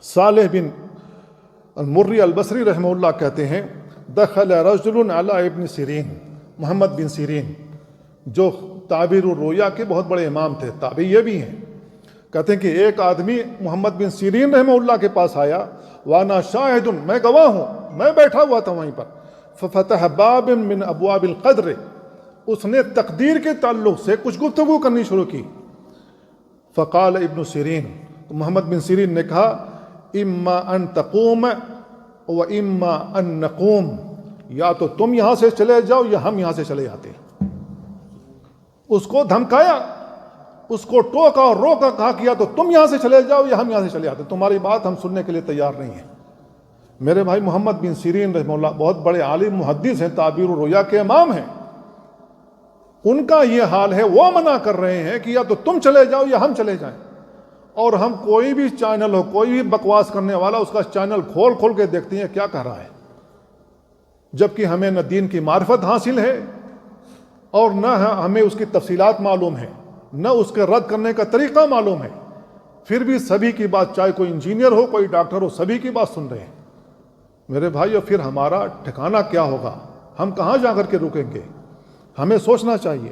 صالح بن المری البصری رحمہ اللہ کہتے ہیں دخل رجل علی ابن سیرین، محمد بن سیرین جو تعبیر الرؤیا کے بہت بڑے امام تھے، تابعی یہ بھی ہیں، کہتے ہیں کہ ایک آدمی محمد بن سیرین رحمہ اللہ کے پاس آیا، وانا شاہد، میں گواہ ہوں، میں بیٹھا ہوا تھا وہیں پر، ففتح باب من ابواب القدر، اس نے تقدیر کے تعلق سے کچھ گفتگو کرنی شروع کی، فقال ابن سیرین، تو محمد بن سیرین نے کہا اما ان تقوم و اما ان نقوم، یا تو تم یہاں سے چلے جاؤ یا ہم یہاں سے چلے جاتے۔ اس کو دھمکایا، اس کو ٹوکا اور روکا، کہا کہ یا تو تم یہاں سے چلے جاؤ یا ہم یہاں سے چلے جاتے، تمہاری بات ہم سننے کے لیے تیار نہیں ہیں۔ میرے بھائی محمد بن سیرین رحمہ اللہ بہت بڑے عالم محدث ہیں، تعبیر الرؤیا کے امام ہیں، ان کا یہ حال ہے، وہ منع کر رہے ہیں کہ یا تو تم چلے جاؤ یا ہم چلے جائیں، اور ہم کوئی بھی چینل ہو، کوئی بھی بکواس کرنے والا اس کا چینل کھول کھول کے دیکھتے ہیں کیا کہہ رہا ہے، جبکہ ہمیں نہ دین کی معرفت حاصل ہے اور نہ ہمیں اس کی تفصیلات معلوم ہیں، نہ اس کے رد کرنے کا طریقہ معلوم ہے، پھر بھی سبھی کی بات، چاہے کوئی انجینئر ہو کوئی ڈاکٹر ہو، سبھی کی بات سن رہے ہیں۔ میرے بھائیو، پھر ہمارا ٹھکانہ کیا ہوگا؟ ہم کہاں جا کر کے رکیں گے؟ ہمیں سوچنا چاہیے۔